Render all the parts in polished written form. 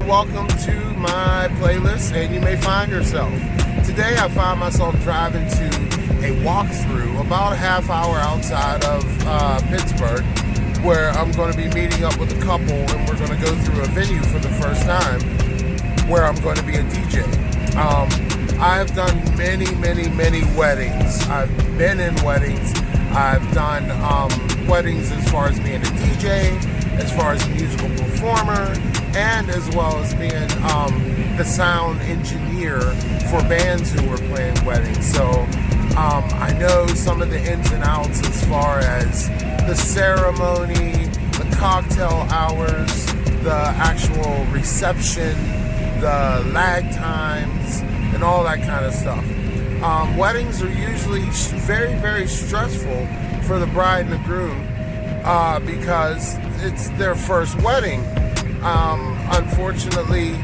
welcome to my playlist, and you may find yourself. Today I find myself driving to a walkthrough about a half hour outside of Pittsburgh, where I'm going to be meeting up with a couple, and we're going to go through a venue for the first time where I'm going to be a DJ. I've done many weddings. I've been in weddings. I've done weddings as far as being a DJ, as far as a musical performer, and as well as being the sound engineer for bands who were playing weddings. So I know some of the ins and outs as far as the ceremony, the cocktail hours, the actual reception, the lag times, and all that kind of stuff. Weddings are usually very stressful for the bride and the groom because it's their first wedding. Unfortunately,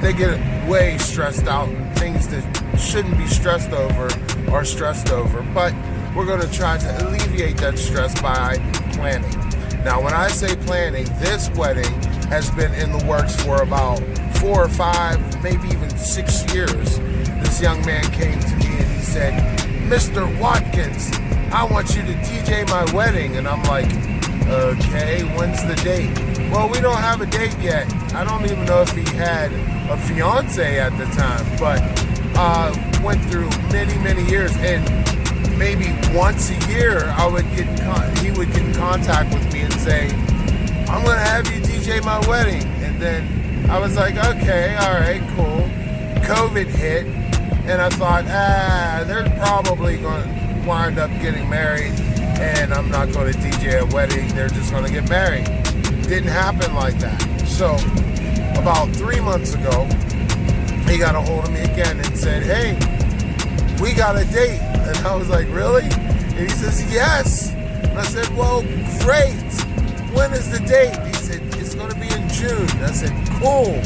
they get way stressed out, and things that shouldn't be stressed over are stressed over. But we're going to try to alleviate that stress by planning. Now, when I say planning, this wedding has been in the works for about 4 or 5, maybe even 6 years. This young man came to me and he said, "Mr. Watkins, I want you to DJ my wedding." And I'm like, okay, when's the date? Well, we don't have a date yet. I don't even know if he had a fiance at the time, but went through many years, and maybe once a year he would get in contact with me and say, "I'm going to have you DJ my wedding." And then I was like, okay, all right, cool. COVID hit, and I thought, they're probably going to wind up getting married, and I'm not going to DJ a wedding. They're just going to get married. Didn't happen like that. So about 3 months ago, he got a hold of me again and said, "Hey, we got a date." And I was like, "Really?" And he says, "Yes." And I said, "Well, great. When is the date?" He said, "It's going to be in June." And I said, "Cool.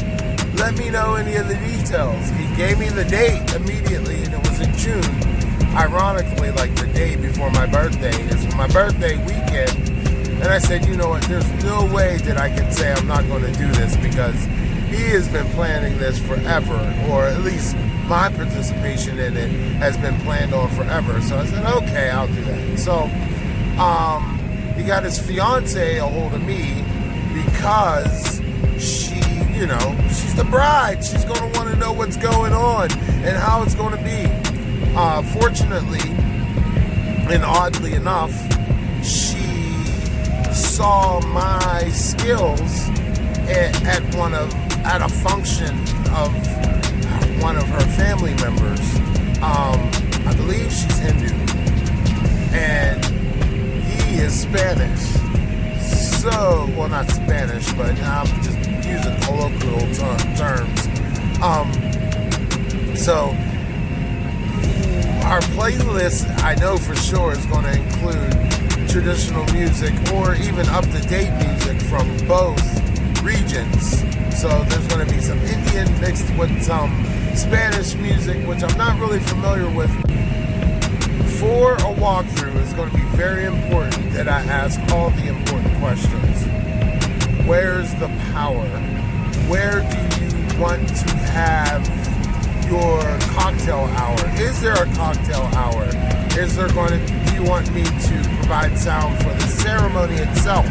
Let me know any of the details." He gave me the date immediately, and it was in June. Ironically, like the day before my birthday. It's my birthday weekend. And I said, you know what, there's no way that I can say I'm not going to do this, because he has been planning this forever, or at least my participation in it has been planned on forever. So I said, okay, I'll do that. So he got his fiance a hold of me because she's the bride. She's going to want to know what's going on and how it's going to be. Fortunately, and oddly enough, she saw my skills at a function of one of her family members. I believe she's Hindu, and he is Spanish. So, well, not Spanish, but I'm just using colloquial terms. So our playlist, I know for sure, is going to include traditional music or even up-to-date music from both regions. So there's going to be some Indian mixed with some Spanish music, which I'm not really familiar with. For a walkthrough, it's going to be very important that I ask all the important questions. Where's the power? Where do you want to have your cocktail hour? Is there a cocktail hour? Do you want me to provide sound for the ceremony itself?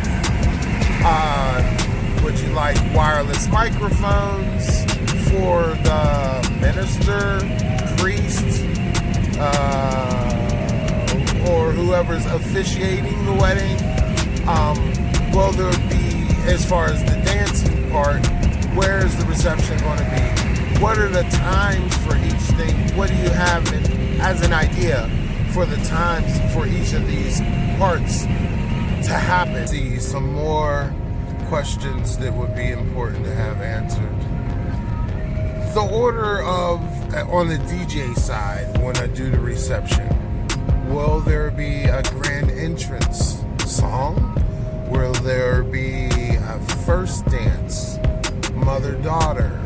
Would you like wireless microphones for the minister, priest, or whoever's officiating the wedding? Will there be, as far as the dancing part, where is the reception going to be? What are the times for each thing? What do you have as an idea for the times for each of these parts to happen? See some more questions that would be important to have answered. The order on the DJ side, when I do the reception, will there be a grand entrance song? Will there be a first dance, mother-daughter,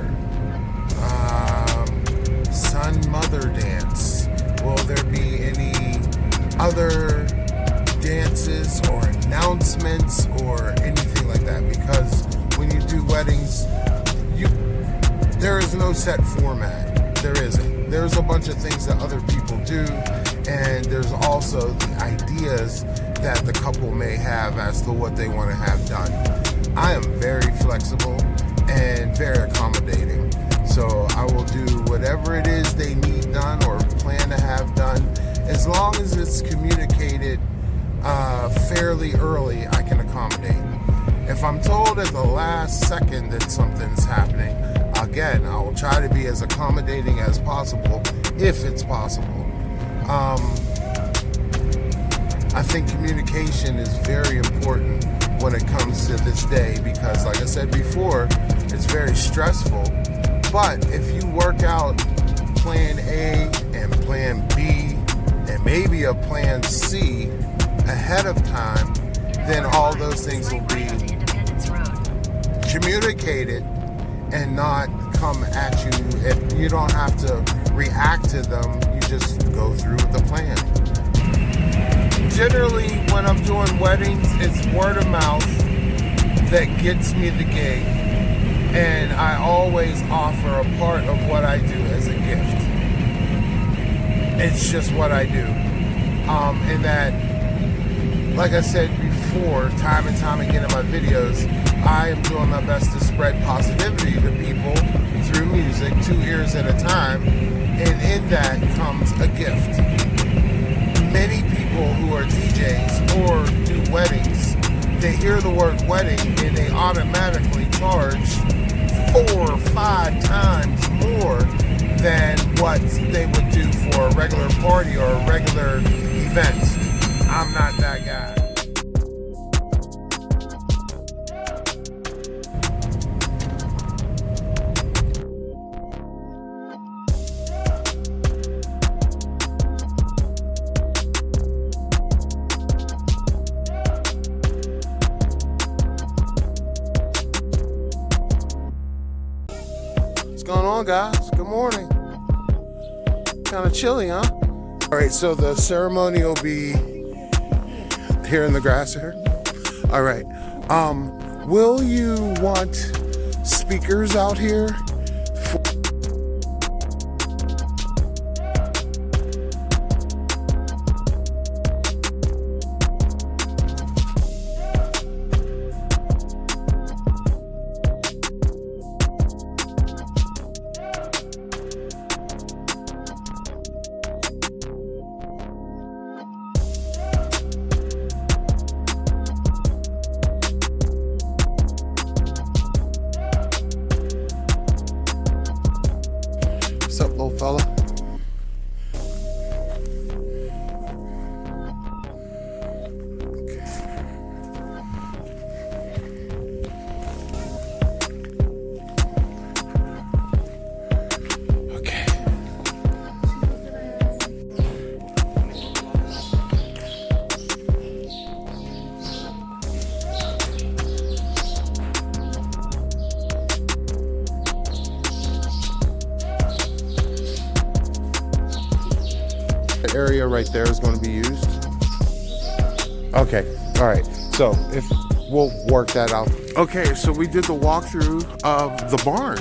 son-mother dance? Will there be any other dances or announcements or anything like that? Because weddings, there is no set format. There isn't. There's a bunch of things that other people do, and there's also the ideas that the couple may have as to what they want to have done. I am very flexible and very accommodating. So I will do whatever it is they need done or plan to have done. As long as it's communicated fairly early, I can accommodate. If I'm told at the last second that something's happening, again, I will try to be as accommodating as possible, if it's possible. I think communication is very important when it comes to this day because, like I said before, it's very stressful. But if you work out plan A and plan B and maybe a plan C ahead of time, then all those things will be communicated and not come at you. You don't have to react to them. You just go through with the plan. Generally, when I'm doing weddings, it's word of mouth that gets me the gig, and I always offer a part of what I do as a gift. It's just what I do. And that, like I said before, time and time again in my videos, I am doing my best to spread positivity to people through music, 2 ears at a time, and in that comes a gift. Many people who are DJs or do weddings, they hear the word wedding and they automatically charge 4 or 5 times more than what they would do for a regular party or a regular event. I'm not that guy. What's going on, guys? Good morning. Kind of chilly, huh? All right, so the ceremony will be here in the grass here. All right. Will you want speakers out here? What's up, little fella? Okay. The area right there is going to be used. Okay, all right. So if we'll work that out. Okay, so we did the walkthrough of the barn.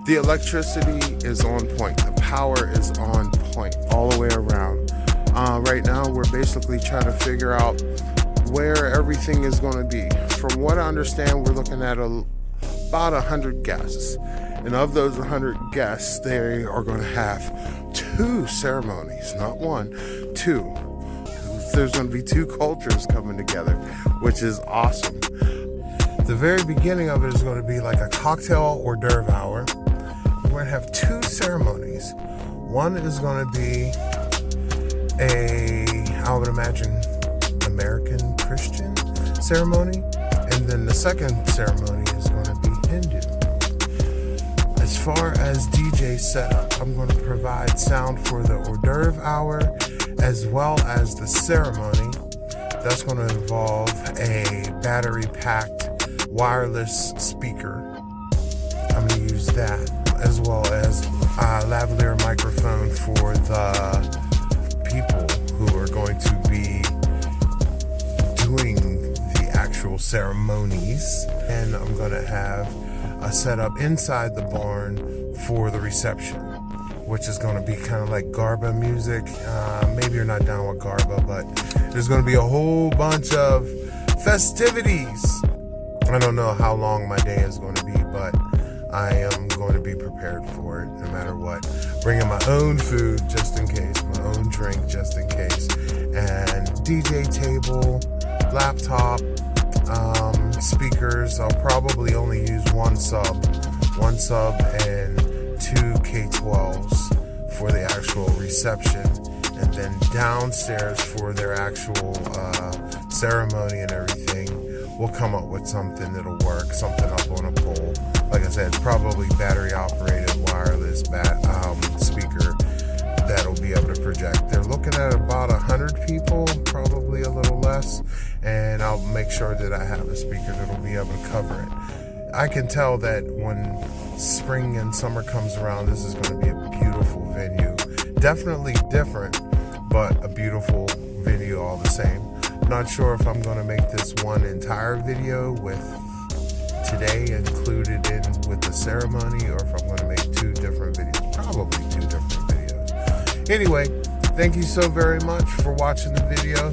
The electricity is on point. The power is on point all the way around. Right now, we're basically trying to figure out where everything is going to be. From what I understand, we're looking at about 100 guests. And of those 100 guests, they are going to have 2 ceremonies, not 1, 2. There's going to be 2 cultures coming together, which is awesome. The very beginning of it is going to be like a cocktail hors d'oeuvre hour. We're going to have 2 ceremonies. One is going to be I would imagine, American Christian ceremony. And then the second ceremony is going to be Hindu. As far as DJ setup, I'm going to provide sound for the hors d'oeuvre hour as well as the ceremony. That's going to involve a battery-packed wireless speaker. I'm going to use that, as well as a lavalier microphone for the people who are going to be doing actual ceremonies. And I'm going to have a setup inside the barn for the reception, which is going to be kind of like Garba music. Maybe you're not down with Garba, but there's going to be a whole bunch of festivities. I don't know how long my day is going to be, but I am going to be prepared for it no matter what. Bringing my own food just in case, my own drink just in case, and DJ table, laptop, speakers. I'll probably only use one sub and 2 K12s for the actual reception, and then downstairs for their actual ceremony and everything, we'll come up with something that'll work, something up on a pole. Like I said, probably battery operated wireless speaker that'll be able to project. They're looking at about 100 people, probably a little less, and I'll make sure that I have a speaker that'll be able to cover it. I can tell that when spring and summer comes around, this is going to be a beautiful venue. Definitely different, but a beautiful venue all the same. Not sure if I'm going to make this one entire video with today included in with the ceremony, or if I'm going to make 2 different videos. Probably 2 different videos. Anyway, thank you so very much for watching the video.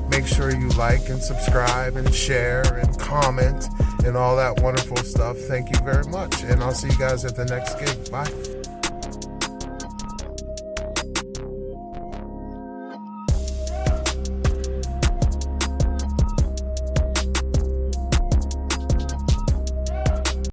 Make sure you like and subscribe and share and comment and all that wonderful stuff. Thank you very much, and I'll see you guys at the next gig. Bye.